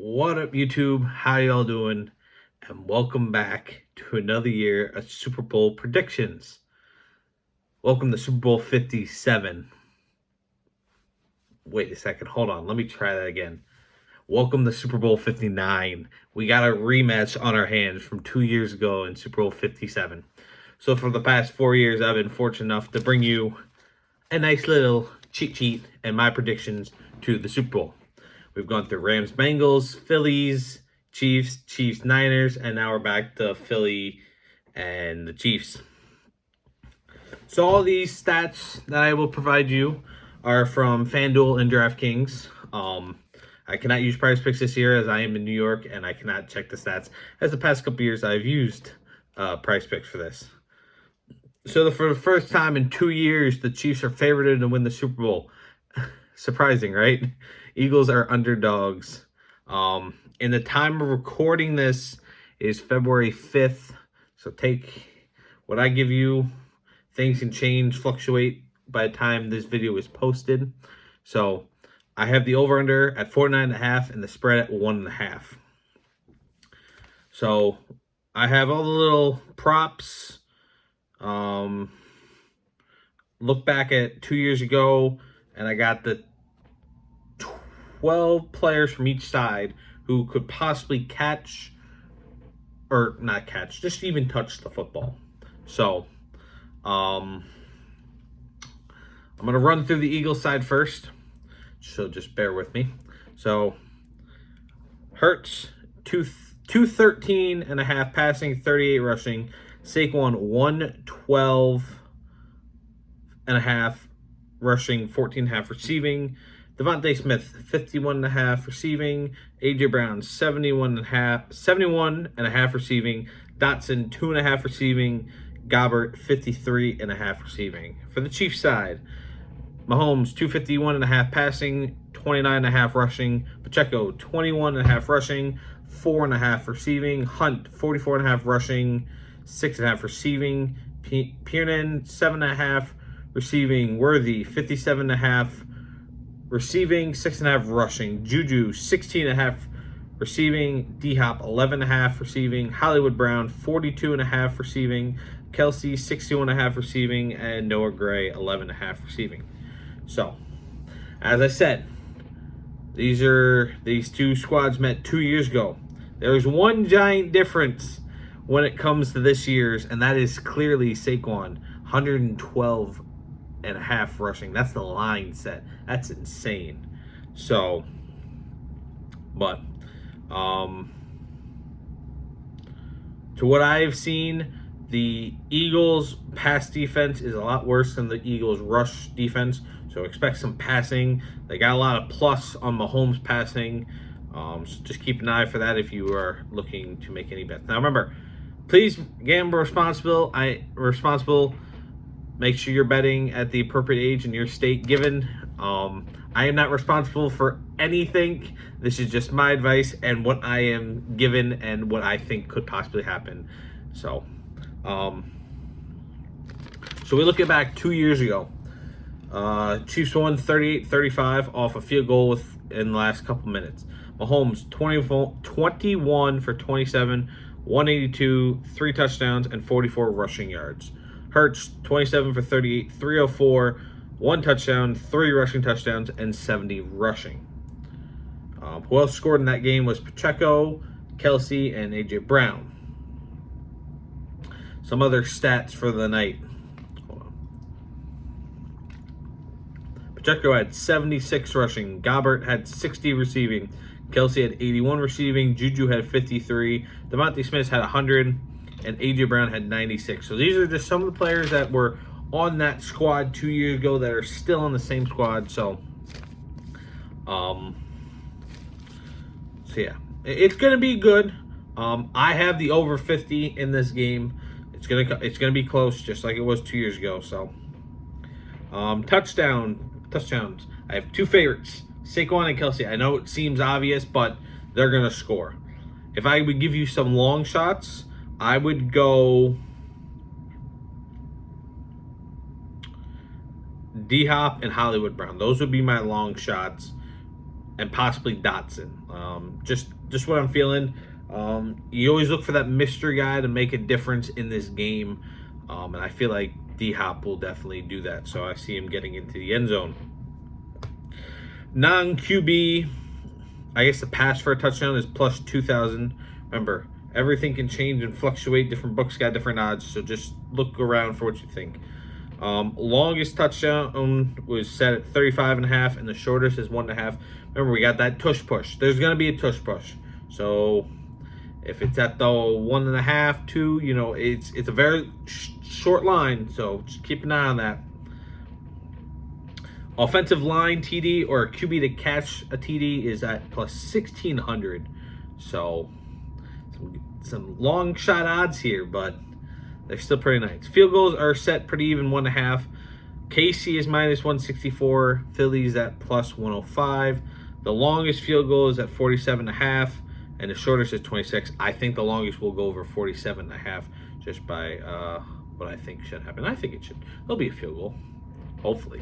What up, YouTube? How y'all doing? And welcome back to another year of Super Bowl predictions. Welcome to Super Bowl 57. Wait a second. Hold on. Let me try that again. Welcome to Super Bowl 59. We got a rematch on our hands from 2 years ago in Super Bowl 57. So for the past 4 years, I've been fortunate enough to bring you a nice little cheat sheet and my predictions to the Super Bowl. We've gone through Rams, Bengals, Phillies, Chiefs, Niners, and now we're back to Philly and the Chiefs. So all these stats that I will provide you are from FanDuel and DraftKings. I cannot use Prize Picks this year as I am in New York and I cannot check the stats. As the past couple years, I've used Prize Picks for this. So for the first time in 2 years, the Chiefs are favored to win the Super Bowl. Surprising, right? Eagles are underdogs. In the time of recording this is February 5th. So take what I give you. Things can change, fluctuate by the time this video is posted. So I have the over-under at 49.5 and the spread at 1.5. So I have all the little props. Look back at 2 years ago, and I got the 12 players from each side who could possibly catch, or not catch, just even touch the football. So, I'm going to run through the Eagles side first, so just bear with me. So, Hurts, 213.5 passing, 38 rushing. Saquon, 112.5 rushing, 14.5 receiving. Devontae Smith, 51.5 receiving. AJ Brown, 71.5 receiving. Dotson, 2.5 receiving. Gobbert, 53.5 receiving. For the Chiefs side, Mahomes, 251.5 passing, 29.5 rushing. Pacheco, 21.5 rushing, 4.5 receiving. Hunt, 44.5 rushing, 6.5 receiving. Piernan, 7.5 receiving. Worthy, 57.5 receiving, 6.5 rushing. Juju, 16.5 receiving. D-Hop, 11.5 receiving. Hollywood Brown, 42.5 receiving. Kelsey, 61.5 receiving. And Noah Gray, 11.5 receiving. So, as I said, these two squads met 2 years ago. There's one giant difference when it comes to this year's, and that is clearly Saquon, 112.5 rushing. That's the line set. That's insane. So, but to what I've seen, the Eagles' pass defense is a lot worse than the Eagles' rush defense. So expect some passing. They got a lot of plus on Mahomes passing. So just keep an eye for that if you are looking to make any bets. Now remember, please gamble responsible. Make sure you're betting at the appropriate age in your state given. I am not responsible for anything. This is just my advice and what I am given and what I think could possibly happen. So, we look back 2 years ago. Chiefs won 38-35 off a field goal in the last couple minutes. Mahomes 21 for 27, 182, 3 touchdowns, and 44 rushing yards. Hurts 27 for 38, 304, 1 touchdown, 3 rushing touchdowns, and 70 rushing. Who else scored in that game was Pacheco, Kelsey, and AJ Brown. Some other stats for the night. Pacheco had 76 rushing. Gobbert had 60 receiving. Kelsey had 81 receiving. Juju had 53. Devontae Smith had 100. And AJ Brown had 96. So these are just some of the players that were on that squad 2 years ago that are still on the same squad. So yeah, it's gonna be good. I have the over 50 in this game. It's gonna be close, just like it was 2 years ago. So touchdowns. I have 2 favorites, Saquon and Kelsey. I know it seems obvious, but they're gonna score. If I would give you some long shots, I would go D-Hop and Hollywood Brown. Those would be my long shots, and possibly Dotson. Just what I'm feeling. You always look for that mystery guy to make a difference in this game, and I feel like D-Hop will definitely do that. So I see him getting into the end zone. Non-QB, I guess the pass for a touchdown is plus 2,000. Remember, everything can change and fluctuate. Different books got different odds, so just look around for what you think. Longest touchdown was set at 35.5, and the shortest is 1.5. Remember, we got that tush push. There's going to be a tush push. So if it's at the 1.5, 2, it's a very short line. So just keep an eye on that. Offensive line TD or a QB to catch a TD is at plus 1,600. So some long shot odds here, but they're still pretty nice. Field goals are set pretty even, 1.5. KC is minus 164. Philly's at plus 105. The longest field goal is at 47.5, and the shortest is 26. I think the longest will go over 47.5 just by what I think should happen. I think it should. There'll be a field goal, hopefully.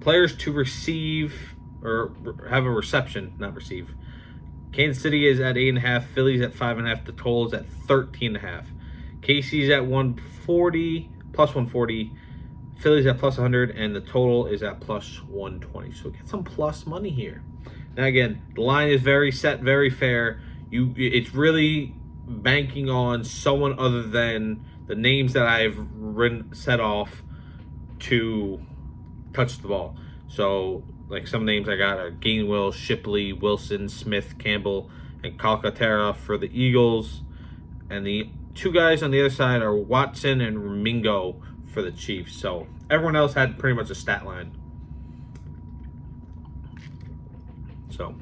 Players to receive or have a reception, not receive. Kansas City is at 8.5. Philly's at 5.5. The total is at 13.5. KC's at 140, plus 140. Philly's at plus 100, and the total is at plus 120. So get some plus money here. Now again, the line is very set, very fair. It's really banking on someone other than the names that I've set off to touch the ball. So like some names I got are Gainwell, Shipley, Wilson, Smith, Campbell, and Calcaterra for the Eagles. And the two guys on the other side are Watson and Mingo for the Chiefs. So everyone else had pretty much a stat line. So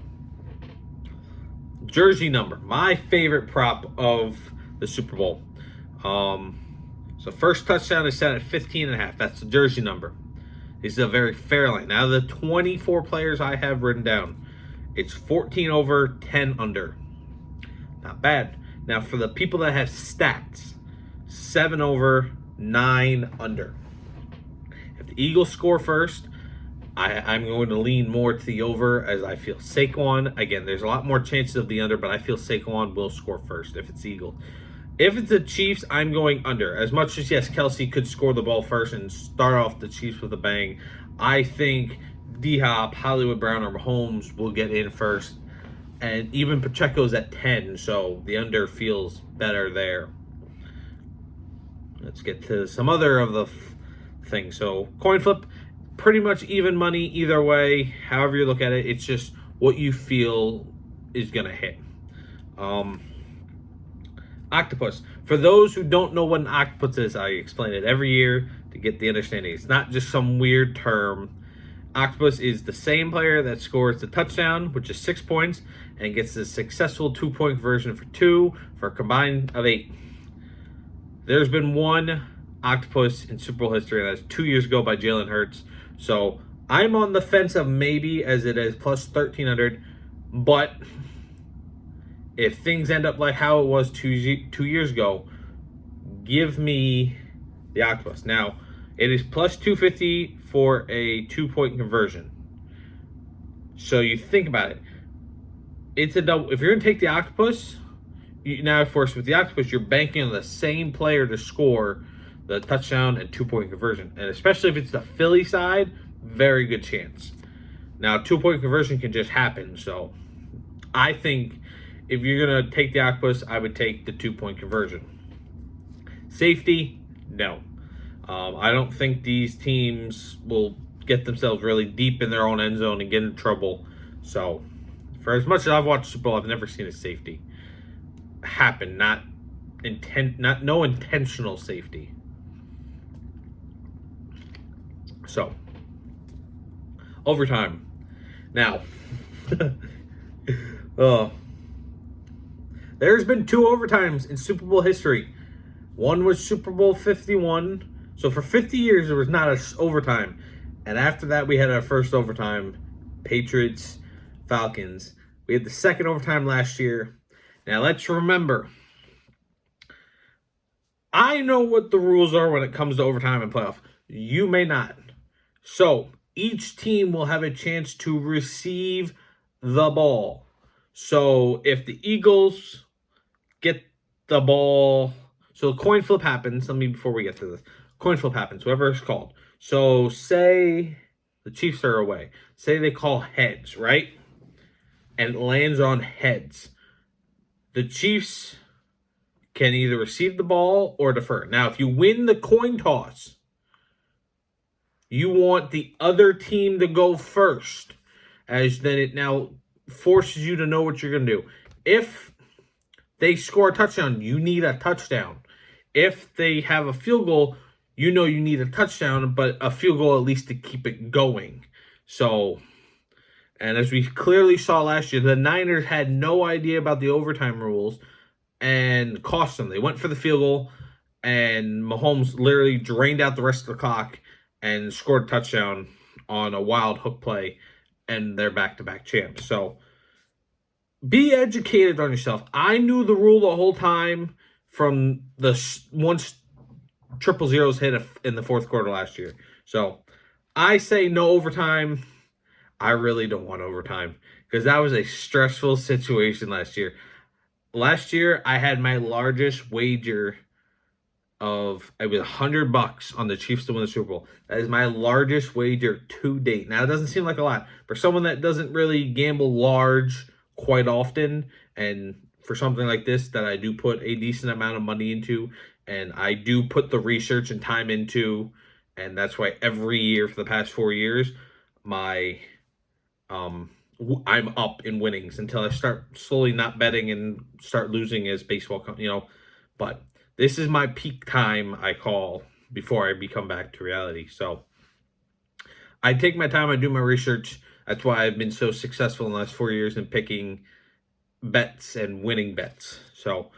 jersey number, my favorite prop of the Super Bowl. So first touchdown is set at 15.5. That's the jersey number. This is a very fair line. Now the 24 players I have written down, it's 14 over, 10 under. Not bad. Now for the people that have stats, 7 over, 9 under. If the Eagles score first, I'm going to lean more to the over, as I feel Saquon, again, there's a lot more chances of the under, but I feel Saquon will score first if it's Eagles. If it's the Chiefs, I'm going under. As much as, yes, Kelsey could score the ball first and start off the Chiefs with a bang, I think D-Hop, Hollywood Brown, or Mahomes will get in first. And even Pacheco's at 10, so the under feels better there. Let's get to some other of the things. So coin flip, pretty much even money either way. However you look at it, it's just what you feel is going to hit. Octopus. For those who don't know what an octopus is, I explain it every year to get the understanding. It's not just some weird term. Octopus is the same player that scores the touchdown, which is 6 points, and gets the successful 2-point conversion for 2 for a combined of 8. There's been one octopus in Super Bowl history, and that's 2 years ago by Jalen Hurts. So I'm on the fence of maybe, as it is plus 1,300, but if things end up like how it was 2 years ago, give me the octopus. Now, it is plus 250 for a 2-point conversion. So you think about it. It's a double. If you're going to take the octopus, now, of course, with the octopus, you're banking on the same player to score the touchdown and 2-point conversion. And especially if it's the Philly side, very good chance. Now, 2-point conversion can just happen. So I think if you're going to take the octopus, I would take the 2-point conversion. Safety, no. I don't think these teams will get themselves really deep in their own end zone and get in trouble. So, for as much as I've watched Super Bowl, I've never seen a safety happen. No intentional safety. So, overtime. Now, there's been 2 overtimes in Super Bowl history. One was Super Bowl 51. So for 50 years, there was not an overtime. And after that, we had our first overtime, Patriots, Falcons. We had the second overtime last year. Now, let's remember, I know what the rules are when it comes to overtime and playoff. You may not. So each team will have a chance to receive the ball. So if the Eagles get the ball, so coin flip happens. Let me, before we get to this, coin flip happens, whatever it's called. So say the Chiefs are away. Say they call heads, right? And it lands on heads. The Chiefs can either receive the ball or defer. Now, if you win the coin toss, you want the other team to go first, as then it now forces you to know what you're going to do. If they score a touchdown, you need a touchdown. If they have a field goal, you know you need a touchdown, but a field goal at least to keep it going. So, and as we clearly saw last year, the Niners had no idea about the overtime rules and cost them. They went for the field goal, and Mahomes literally drained out the rest of the clock and scored a touchdown on a wild hook play, and they're back-to-back champs. So, be educated on yourself. I knew the rule the whole time from the once triple zeros hit in the fourth quarter last year. So I say no overtime. I really don't want overtime because that was a stressful situation last year. Last year, I had my largest wager of, it was $100 on the Chiefs to win the Super Bowl. That is my largest wager to date. Now, it doesn't seem like a lot. For someone that doesn't really gamble large quite often, and for something like this that I do put a decent amount of money into, and I do put the research and time into, and that's why every year for the past 4 years, I'm up in winnings until I start slowly not betting and start losing as baseball, but this is my peak time, I call, before I become back to reality. So I take my time, I do my research. That's why I've been so successful in the last 4 years in picking bets and winning bets. So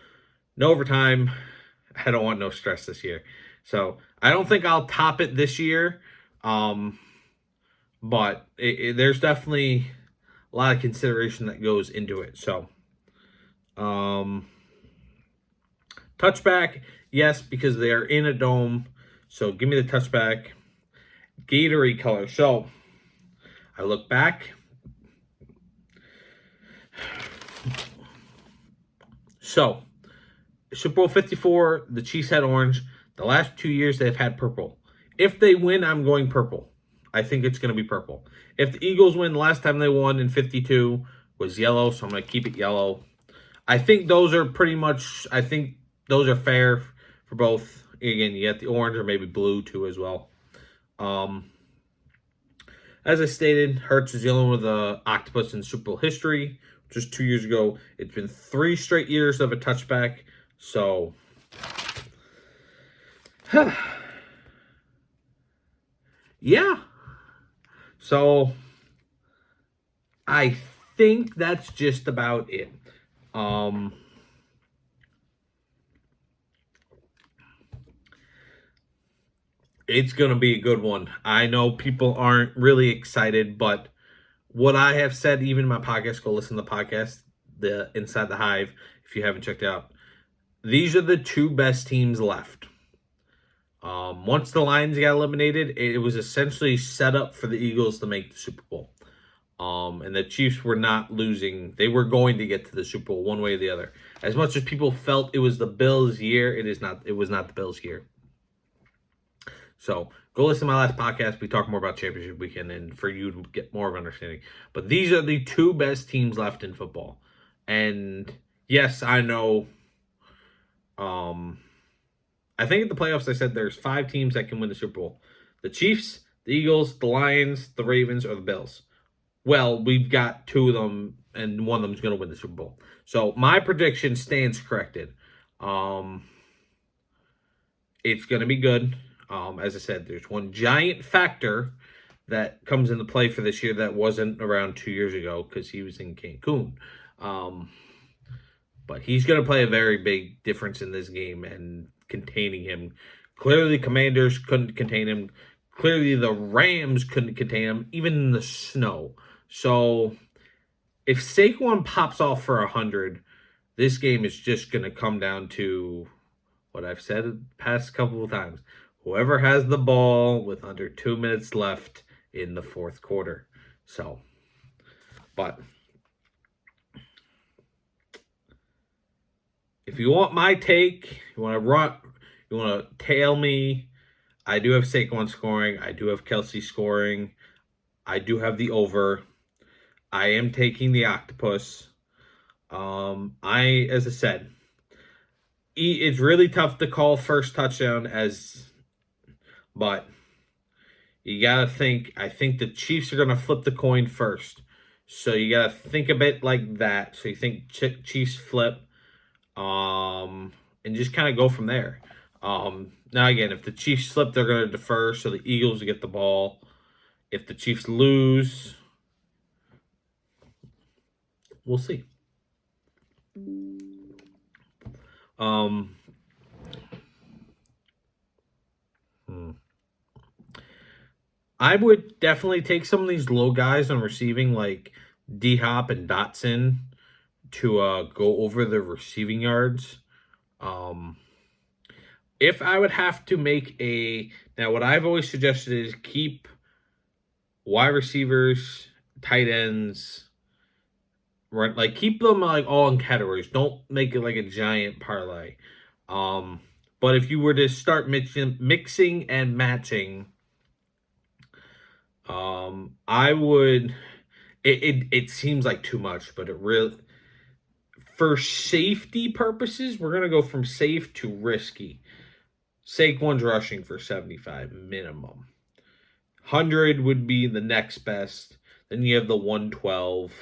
no overtime. I don't want no stress this year. So I don't think I'll top it this year. But there's definitely a lot of consideration that goes into it. So touchback, yes, because they are in a dome. So give me the touchback. Gatorade color. So I look back. So Super Bowl 54, the Chiefs had orange. The last 2 years they've had purple. If they win, I'm going purple. I think it's going to be purple. If the Eagles win, the last time they won in 52 was yellow, so I'm going to keep it yellow. I think those are those are fair for both. Again, you get the orange or maybe blue too as well. As I stated, Hurts is dealing with the octopus in Super Bowl history, which was 2 years ago. It's been 3 straight years of a touchback, so yeah. So I think that's just about it. It's going to be a good one. I know people aren't really excited, but what I have said, even in my podcast, go listen to the podcast, the Inside the Hive, if you haven't checked it out. These are the 2 best teams left. Once the Lions got eliminated, it was essentially set up for the Eagles to make the Super Bowl. And the Chiefs were not losing. They were going to get to the Super Bowl one way or the other. As much as people felt it was the Bills' year, it was not the Bills' year. So go listen to my last podcast. We talk more about championship weekend and for you to get more of an understanding. But these are the 2 best teams left in football. And yes, I know. I think at the playoffs I said there's 5 teams that can win the Super Bowl. The Chiefs, the Eagles, the Lions, the Ravens, or the Bills. Well, we've got 2 of them, and one of them is going to win the Super Bowl. So my prediction stands corrected. It's going to be good. As I said, there's one giant factor that comes into play for this year that wasn't around 2 years ago because he was in Cancun. But he's going to play a very big difference in this game and containing him. Clearly, Commanders couldn't contain him. Clearly, the Rams couldn't contain him, even in the snow. So, if Saquon pops off for 100, this game is just going to come down to what I've said the past couple of times. Whoever has the ball with under 2 minutes left in the fourth quarter. So, but if you want my take, you want to run, you want to tail me. I do have Saquon scoring. I do have Kelsey scoring. I do have the over. I am taking the octopus. As I said, it's really tough to call first touchdown but you gotta think. I think the Chiefs are gonna flip the coin first, so you gotta think a bit like that. So you think Chiefs flip, and just kind of go from there. Now again, if the Chiefs slip, they're gonna defer, so the Eagles get the ball. If the Chiefs lose, we'll see. I would definitely take some of these low guys on receiving, like D Hop and Dotson, to go over the receiving yards. If I would have to make now, what I've always suggested is keep wide receivers, tight ends, right? Like keep them like all in categories. Don't make it like a giant parlay. But if you were to start mixing and matching, I would. It seems like too much, but it really, for safety purposes, we're gonna go from safe to risky. Saquon's rushing for 75 minimum. 100 would be the next best. Then you have the 112.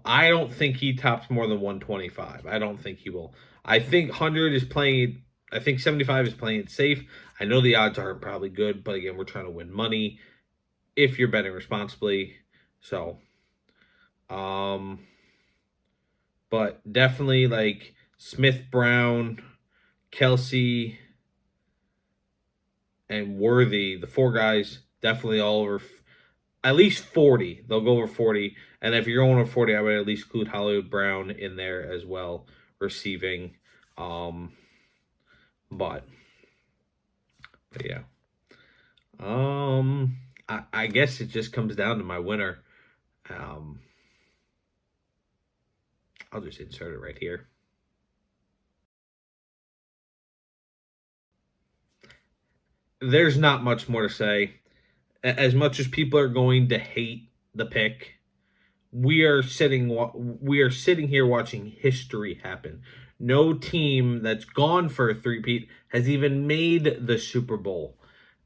I don't think he tops more than 125. I don't think he will. I think 100 is playing. I think 75 is playing it safe. I know the odds aren't probably good, but again, we're trying to win money if you're betting responsibly. So, but definitely like Smith, Brown, Kelsey, and Worthy, the four guys, definitely all over at least 40. They'll go over 40. And if you're going over 40, I would at least include Hollywood Brown in there as well, receiving. But yeah. I guess it just comes down to my winner. I'll just insert it right here. There's not much more to say. As much as people are going to hate the pick, we are sitting here watching history happen. No team that's gone for a three-peat has even made the Super Bowl,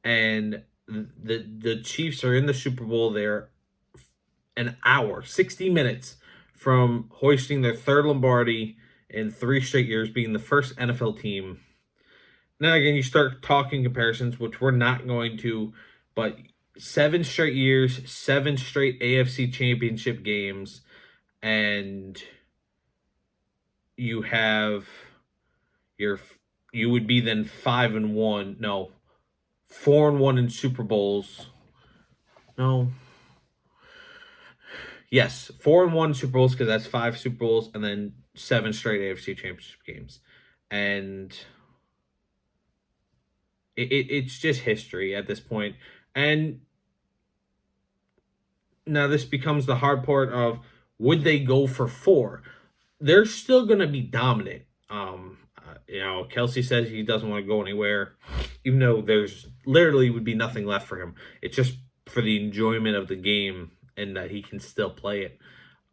and the Chiefs are in the Super Bowl. They're an hour, 60 minutes from hoisting their third Lombardi in 3 straight years, being the first NFL team. Now again, you start talking comparisons, which we're not going to, but 7 straight years, 7 straight AFC championship games, and you would be then 5-1. No, 4-1 in Super Bowls. No. Yes, 4-1 Super Bowls, because that's 5 Super Bowls and then 7 straight AFC championship games. And it's just history at this point. And now this becomes the hard part of, would they go for 4? They're still going to be dominant. Kelsey says he doesn't want to go anywhere, even though there's literally would be nothing left for him. It's just for the enjoyment of the game and that he can still play it.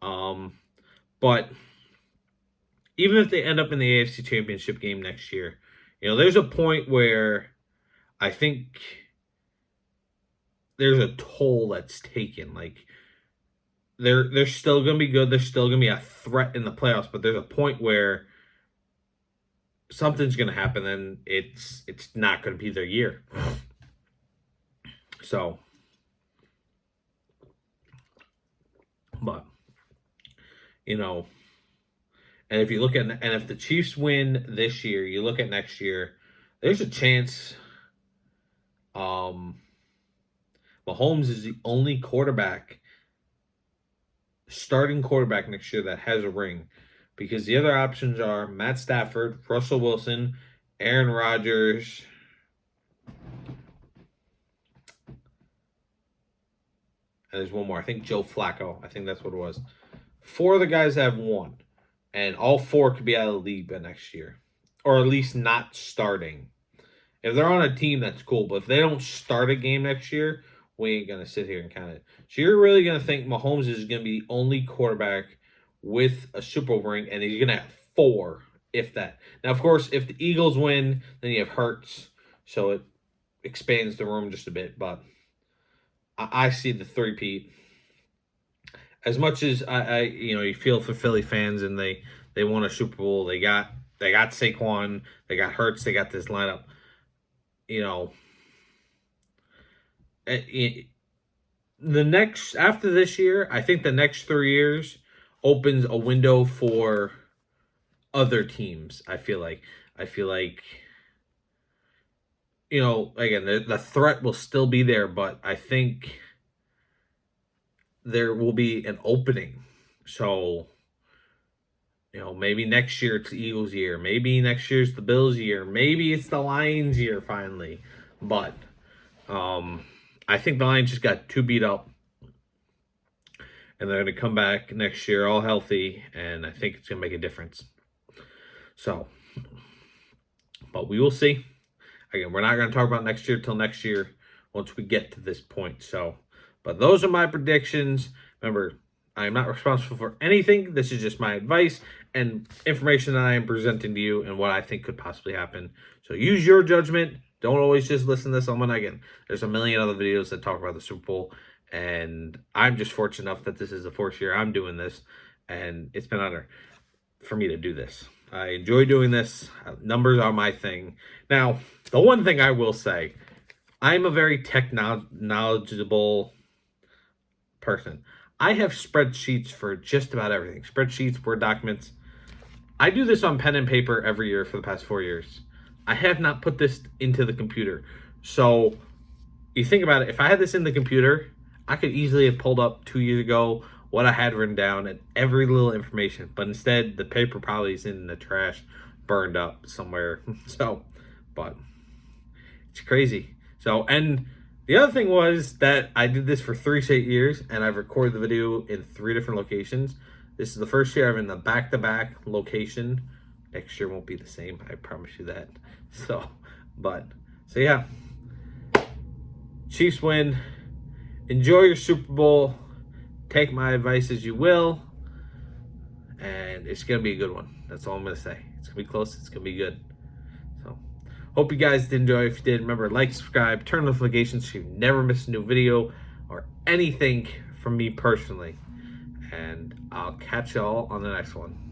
But even if they end up in the AFC Championship game next year, there's a point where I think there's a toll that's taken. Like they're still going to be good. They're still going to be a threat in the playoffs, but there's a point where something's going to happen and it's not going to be their year. So, but and if you look at, and if the Chiefs win this year, you look at next year, there's a chance Mahomes is the only starting quarterback next year that has a ring, because the other options are Matt Stafford, Russell Wilson, Aaron Rodgers, and there's one more. I think Joe Flacco. I think that's what it was. 4 of the guys have 1. and all 4 could be out of the league by next year, or at least not starting. If they're on a team, that's cool. But if they don't start a game next year, we ain't gonna sit here and count it. So you're really gonna think Mahomes is gonna be the only quarterback with a Super Bowl ring, and he's gonna have 4, if that. Now, of course, if the Eagles win, then you have Hurts, so it expands the room just a bit. But I see the three-peat. As much as I you feel for Philly fans, and they won a Super Bowl. They got Saquon, they got Hurts, they got this lineup. The next, after this year, I think the next 3 years opens a window for other teams. I feel like again, the threat will still be there, but I think there will be an opening. So, maybe next year it's the Eagles' year. Maybe next year's the Bills' year. Maybe it's the Lions' year finally. But I think the Lions just got too beat up. And they're going to come back next year all healthy. And I think it's going to make a difference. So, but we will see. Again, we're not going to talk about next year till next year once we get to this point. So, but those are my predictions. Remember, I am not responsible for anything. This is just my advice and information that I am presenting to you and what I think could possibly happen. So use your judgment. Don't always just listen to someone. Again, there's a million other videos that talk about the Super Bowl. And I'm just fortunate enough that this is the 4th year I'm doing this. And it's been an honor for me to do this. I enjoy doing this. Numbers are my thing. Now, the one thing I will say, I'm a very knowledgeable person. I have spreadsheets for just about everything. Spreadsheets, Word documents. I do this on pen and paper every year for the past 4 years. I have not put this into the computer. So you think about it, if I had this in the computer, I could easily have pulled up 2 years ago what I had written down and every little information. But instead, the paper probably is in the trash, burned up somewhere. So, but it's crazy. So, and the other thing was that I did this for 3 straight years, and I've recorded the video in 3 different locations. This is the first year I'm in the back-to-back location. Next year won't be the same, I promise you that. So yeah. Chiefs win. Enjoy your Super Bowl. Take my advice as you will. And it's going to be a good one. That's all I'm going to say. It's going to be close. It's going to be good. So, hope you guys did enjoy. If you did, remember, like, subscribe, turn notifications so you never miss a new video or anything from me personally. And I'll catch y'all on the next one.